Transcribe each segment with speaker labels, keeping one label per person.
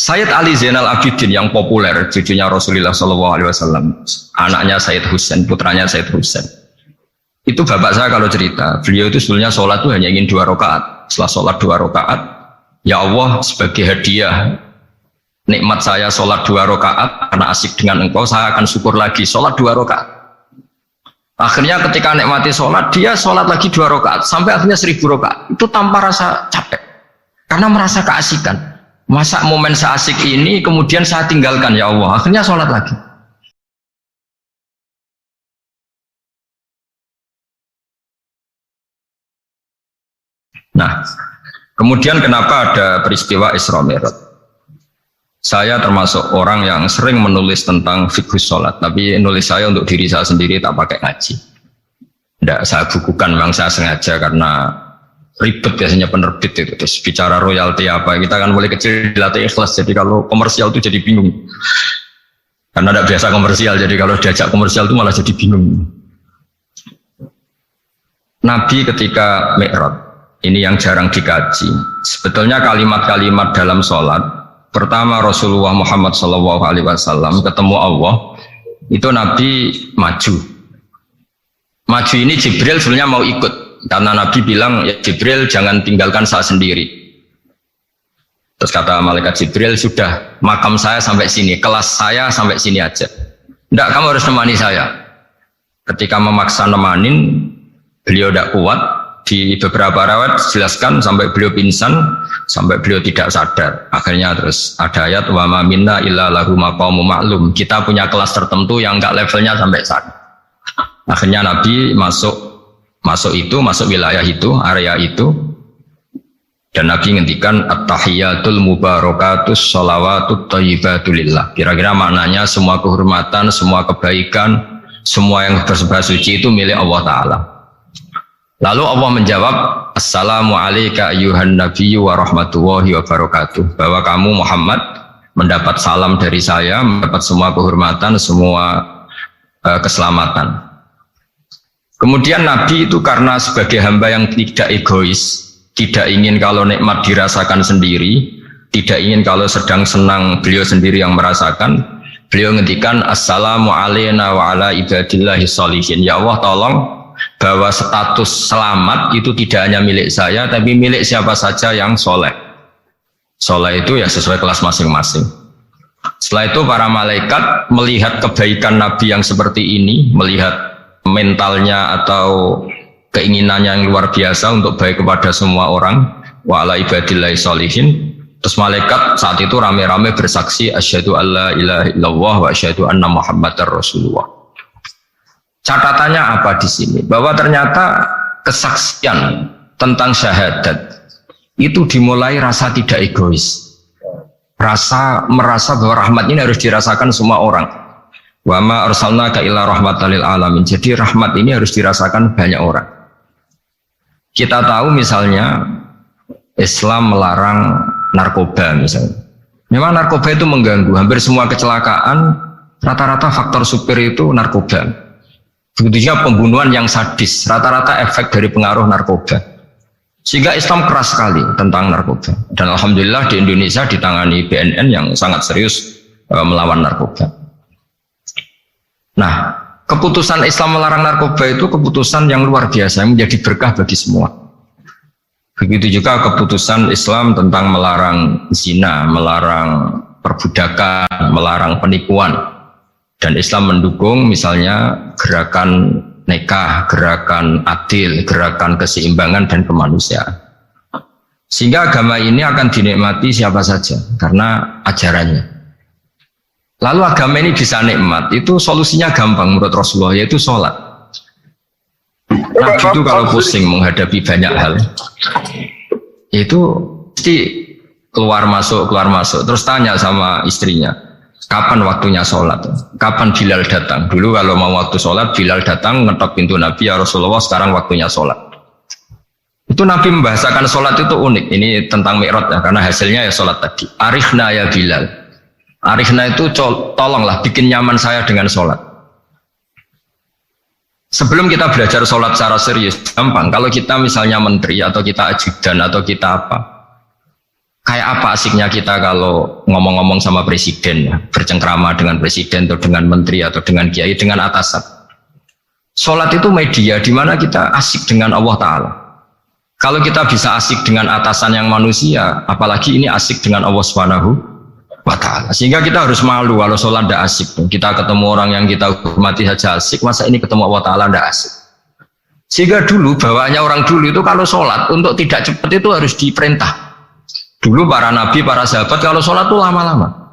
Speaker 1: Sayyid Ali Zainal Abidin yang populer, cucunya Rasulullah SAW, anaknya Sayyid Husain, putranya Sayyid Husain. Itu bapak saya kalau cerita, beliau itu sebetulnya sholat itu hanya ingin 2 rakaat. Setelah sholat 2 rakaat, ya Allah sebagai hadiah nikmat saya sholat 2 rakaat karena asik dengan engkau, saya akan syukur lagi sholat 2 rakaat. Akhirnya ketika nikmati sholat, dia sholat lagi 2 rakaat sampai akhirnya 1000 rakaat. Itu tanpa rasa capek, karena merasa keasikan. Masa momen seasik ini kemudian saya tinggalkan ya Allah, akhirnya sholat lagi. Nah, kemudian kenapa ada peristiwa Isra Mi'raj? Saya termasuk orang yang sering menulis tentang fikih sholat, tapi nulis saya untuk diri saya sendiri, tak pakai ngaji. Tidak saya bukukan, memang saya sengaja karena ribet biasanya penerbit itu. Terus bicara royalti apa, kita kan mulai kecil dilatih ikhlas, jadi kalau komersial itu jadi bingung. Karena tidak biasa komersial, jadi kalau diajak komersial itu malah jadi bingung. Nabi ketika Mi'raj, ini yang jarang dikaji. Sebetulnya kalimat-kalimat dalam sholat, pertama Rasulullah Muhammad SAW ketemu Allah, itu Nabi maju. Maju ini Jibril sebenarnya mau ikut, karena Nabi bilang, ya Jibril jangan tinggalkan saya sendiri. Terus kata malaikat Jibril, sudah makam saya sampai sini, kelas saya sampai sini aja. Tidak, kamu harus nemani saya. Ketika memaksa nemanin, beliau tidak kuat. Di beberapa rawat jelaskan sampai beliau pingsan, sampai beliau tidak sadar. Akhirnya terus ada ayat, wa ma minna illa lahu maqamun ma'lum. Kita punya kelas tertentu yang enggak levelnya sampai sadar. Akhirnya Nabi masuk wilayah itu, area itu, dan Nabi ngendikan at-tahiyatul mubarakatus sholawatut thayyibatulillah. Kira-kira maknanya semua kehormatan, semua kebaikan, semua yang bersembah suci itu milik Allah Ta'ala. Lalu Allah menjawab, assalamu alayka ayyuhan nabiyyu wa rahmatullahi wa barakatuh, bahwa kamu Muhammad mendapat salam dari saya, mendapat semua kehormatan, semua keselamatan. Kemudian Nabi itu karena sebagai hamba yang tidak egois, tidak ingin kalau nikmat dirasakan sendiri, tidak ingin kalau sedang senang beliau sendiri yang merasakan, beliau ngendikan assalamu alayna wa ala ibadillahi sholihin. Ya Allah, tolong bahwa status selamat itu tidak hanya milik saya, tapi milik siapa saja yang soleh. Soleh itu ya sesuai kelas masing-masing. Setelah itu para malaikat melihat kebaikan Nabi yang seperti ini, melihat mentalnya atau keinginannya yang luar biasa untuk baik kepada semua orang, wa ala ibadillahi sholihin. Terus malaikat saat itu rame-rame bersaksi asyhadu alla ilaha illallah wa asyhadu anna muhammadar rasulullah. Catatannya apa di sini? Bahwa ternyata kesaksian tentang syahadat itu dimulai rasa tidak egois, merasa bahwa rahmat ini harus dirasakan semua orang. Wa ma arsalnaka illa rahmatan lil alamin. Jadi rahmat ini harus dirasakan banyak orang. Kita tahu misalnya Islam melarang narkoba misalnya. Memang narkoba itu mengganggu, hampir semua kecelakaan rata-rata faktor supir itu narkoba. Begitu juga pembunuhan yang sadis, rata-rata efek dari pengaruh narkoba. Sehingga Islam keras sekali tentang narkoba. Dan alhamdulillah di Indonesia ditangani BNN yang sangat serius melawan narkoba. Nah, keputusan Islam melarang narkoba itu keputusan yang luar biasa, yang menjadi berkah bagi semua. Begitu juga keputusan Islam tentang melarang zina, melarang perbudakan, melarang penipuan. Dan Islam mendukung misalnya gerakan nikah, gerakan adil, gerakan keseimbangan dan kemanusiaan. Sehingga agama ini akan dinikmati siapa saja karena ajarannya. Lalu agama ini bisa nikmat, itu solusinya gampang menurut Rasulullah, yaitu sholat. Nabi itu kalau pusing menghadapi banyak hal, itu pasti keluar masuk, terus tanya sama istrinya, kapan waktunya sholat? Kapan Bilal datang? Dulu kalau mau waktu sholat, Bilal datang, ngetok pintu Nabi, ya Rasulullah sekarang waktunya sholat. Itu Nabi membahasakan sholat itu unik, ini tentang Mi'raj ya, karena hasilnya ya sholat tadi. Arifna ya Bilal. Arifna itu tolonglah bikin nyaman saya dengan sholat. Sebelum kita belajar sholat secara serius, gampang. Kalau kita misalnya menteri atau kita ajudan atau kita apa, Kayak apa asiknya kita kalau ngomong-ngomong sama presiden, ya, bercengkrama dengan presiden atau dengan menteri atau dengan kiai, dengan atasan. Sholat itu media di mana kita asik dengan Allah Ta'ala. Kalau kita bisa asik dengan atasan yang manusia, apalagi ini asik dengan Allah Subhanahu wa Ta'ala. Sehingga kita harus malu kalau sholat tidak asik. Kita ketemu orang yang kita hormati saja asik, masa ini ketemu Allah Ta'ala tidak asik. Sehingga dulu bawaannya orang dulu itu kalau sholat untuk tidak cepat itu harus diperintah. Dulu para nabi, para sahabat kalau sholat itu lama-lama.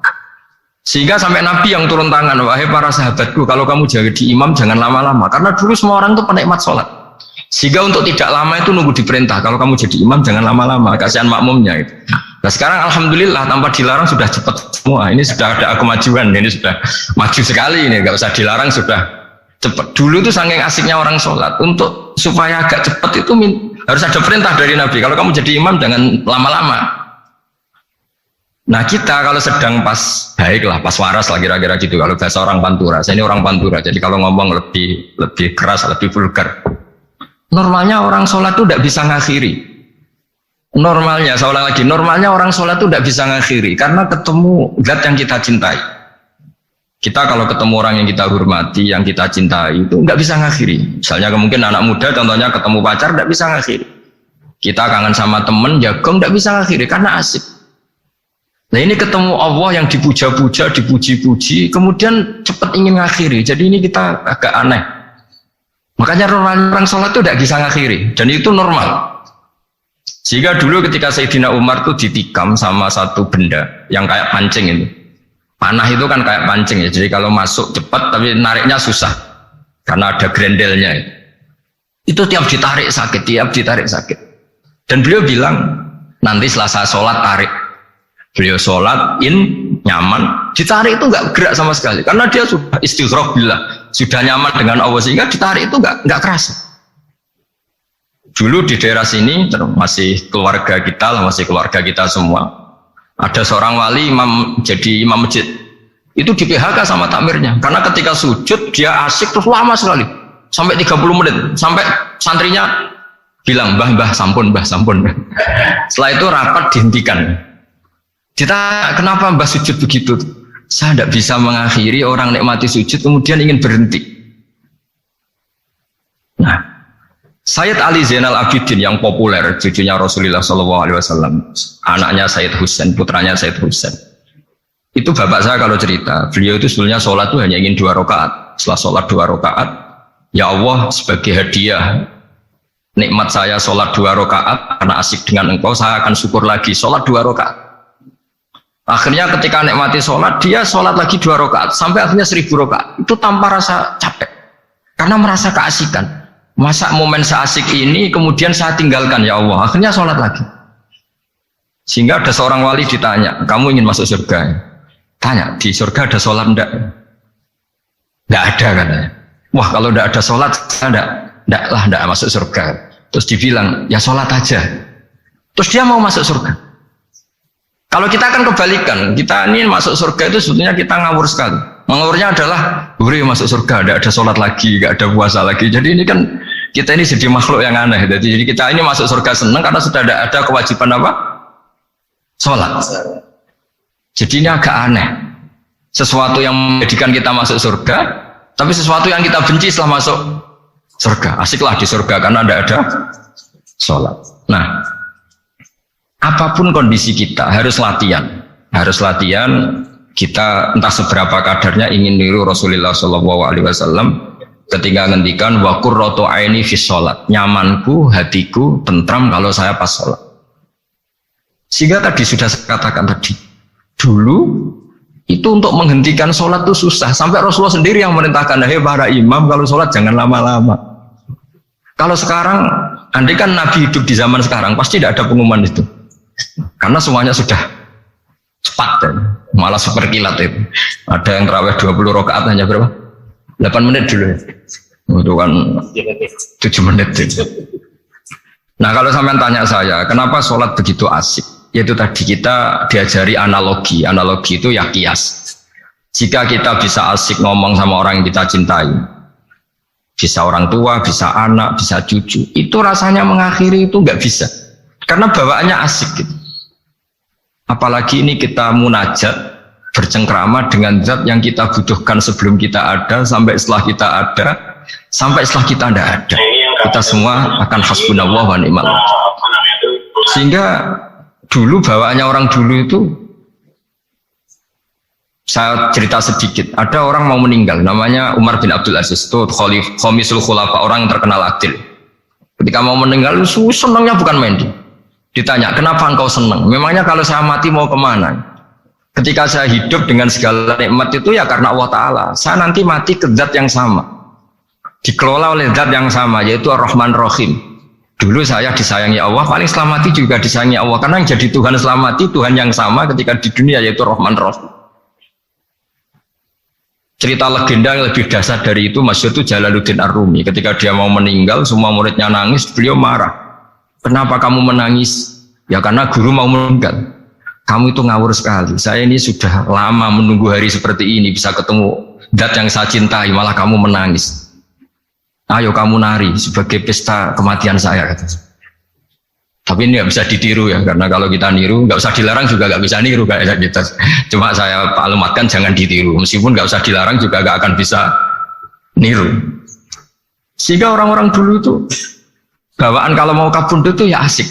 Speaker 1: Sehingga sampai nabi yang turun tangan, wahai para sahabatku, kalau kamu jadi imam jangan lama-lama. Karena dulu semua orang itu penikmat sholat. Sehingga untuk tidak lama itu nunggu diperintah. Kalau kamu jadi imam jangan lama-lama, kasihan makmumnya itu. Nah sekarang alhamdulillah tanpa dilarang sudah cepat semua. Ini sudah ada kemajuan, ini sudah maju sekali ini, nggak usah dilarang sudah cepat. Dulu itu saking asiknya orang sholat, untuk supaya agak cepat itu harus ada perintah dari nabi. Kalau kamu jadi imam jangan lama-lama. Nah kita kalau sedang pas baiklah, pas waras lah kira-kira gitu. Kalau bahasa orang Pantura, saya ini orang Pantura, jadi kalau ngomong lebih keras, lebih vulgar. Normalnya orang sholat itu tidak bisa ngakhiri. Normalnya, saya ulang lagi, normalnya orang sholat itu tidak bisa ngakhiri karena ketemu zat yang kita cintai. Kita kalau ketemu orang yang kita hormati, yang kita cintai itu nggak bisa ngakhiri. Misalnya mungkin anak muda, contohnya ketemu pacar nggak bisa ngakhiri. Kita kangen sama temen, jagung nggak bisa ngakhiri karena asik. Nah ini ketemu Allah yang dipuja-puja, dipuji-puji, kemudian cepat ingin ngakhiri. Jadi ini kita agak aneh. Makanya orang sholat itu tidak bisa ngakhiri, dan itu normal. Sehingga dulu ketika Sayyidina Umar itu ditikam sama satu benda yang kayak pancing itu. Panah itu kan kayak pancing ya, jadi kalau masuk cepat tapi nariknya susah karena ada grendelnya. Itu tiap ditarik sakit, tiap ditarik sakit. Dan beliau bilang, nanti setelah saya sholat tarik. Beliau sholat nyaman, ditarik itu nggak gerak sama sekali karena dia sudah istighraq billah, sudah nyaman dengan Allah sehingga ditarik itu nggak kerasa. Dulu di daerah sini masih keluarga kita lah, masih keluarga kita semua. Ada seorang wali jadi imam masjid, itu di PHK sama takmirnya karena ketika sujud dia asik terus lama sekali sampai 30 menit, sampai santrinya bilang mbah sampun. Setelah itu rapat dihentikan. Ditanya, kenapa mbah sujud begitu? Saya tidak bisa mengakhiri orang nikmati sujud kemudian ingin berhenti. Nah, Sayyid Ali Zainal Abidin yang populer, cucunya Rasulullah SAW, anaknya Sayyid Husain, putranya Sayyid Husain. Itu bapak saya kalau cerita, beliau itu sebetulnya sholat itu hanya ingin 2 rakaat. Setelah sholat 2 rakaat, ya Allah sebagai hadiah nikmat saya sholat 2 rakaat karena asik dengan engkau, saya akan syukur lagi sholat 2 rakaat. Akhirnya ketika nikmati sholat, dia sholat lagi 2 rakaat sampai akhirnya 1000 rakaat. Itu tanpa rasa capek, karena merasa keasikan. Masa momen seasik ini kemudian saya tinggalkan ya Allah. Akhirnya sholat lagi. Sehingga ada seorang wali ditanya, kamu ingin masuk surga? Tanya, di surga ada sholat enggak? Enggak ada katanya. Wah kalau enggak ada sholat, saya enggak masuk surga. Terus dibilang, ya sholat aja. Terus dia mau masuk surga. Kalau kita akan kebalikan, kita ini masuk surga itu sebetulnya kita ngawur sekali. Ngawurnya adalah, boleh masuk surga, tidak ada sholat lagi, tidak ada puasa lagi. Jadi ini kan, kita ini jadi makhluk yang aneh. Jadi kita ini masuk surga senang karena sudah ada kewajiban apa? Sholat. Jadi ini agak aneh. Sesuatu yang menjadikan kita masuk surga, tapi sesuatu yang kita benci setelah masuk surga. Asiklah di surga karena tidak ada sholat. Nah, apapun kondisi kita harus latihan. Kita entah seberapa kadarnya ingin niru Rasulullah SAW ketika ngendikan wa qurratu aini fi sholat, nyamanku hatiku tentram kalau saya pas sholat. Sehingga tadi sudah saya katakan tadi, dulu itu untuk menghentikan sholat itu susah, sampai Rasulullah sendiri yang merintahkan, hei para imam kalau sholat jangan lama-lama. Kalau sekarang, andai kan Nabi hidup di zaman sekarang pasti tidak ada pengumuman itu. Karena semuanya sudah cepat ya. Malah super kilat itu. Ada yang terawih 20 rakaat hanya berapa? 8 menit dulu ya. Itu kan 7 menit itu. Nah kalau sampean tanya saya, kenapa sholat begitu asik? Yaitu tadi kita diajari analogi. Analogi itu ya kias. Jika kita bisa asik ngomong sama orang yang kita cintai, bisa orang tua, bisa anak, bisa cucu, itu rasanya mengakhiri itu nggak bisa. Karena bawaannya asik gitu. Apalagi ini kita munajat, bercengkrama dengan zat yang kita butuhkan sebelum kita ada, sampai setelah kita ada, sampai setelah kita tidak ada. Kita semua akan hasbunallah wa ni'mal wakil. Sehingga dulu bawaannya orang dulu itu, saya cerita sedikit, ada orang mau meninggal, namanya Umar bin Abdul Aziz, itu Khamisul Khulafa, orang yang terkenal adil. Ketika mau meninggal, senangnya bukan main. Ditanya, kenapa engkau senang? Memangnya kalau saya mati mau kemana? Ketika saya hidup dengan segala nikmat itu ya karena Allah Ta'ala. Saya nanti mati ke zat yang sama, dikelola oleh zat yang sama, yaitu Ar-Rahman Rahim. Dulu saya disayangi Allah, paling selamati juga disayangi Allah, karena yang jadi Tuhan selamati Tuhan yang sama ketika di dunia, yaitu Rahman Rahim. Cerita legenda yang lebih dasar dari itu masyhur itu Jalaluddin Ar-Rumi. Ketika dia mau meninggal, semua muridnya nangis, beliau marah. Kenapa kamu menangis? Ya karena guru mau meninggal. Kamu itu ngawur sekali. Saya ini sudah lama menunggu hari seperti ini, bisa ketemu zat yang saya cintai, malah kamu menangis. Ayo kamu nari sebagai pesta kematian saya. Tapi ini nggak bisa ditiru ya, karena kalau kita niru, nggak usah dilarang juga nggak bisa niru kayak gitu. Cuma saya maklumatkan jangan ditiru. Meskipun nggak usah dilarang juga nggak akan bisa niru. Sehingga orang-orang dulu itu bawaan kalau mau kabundut itu ya asik.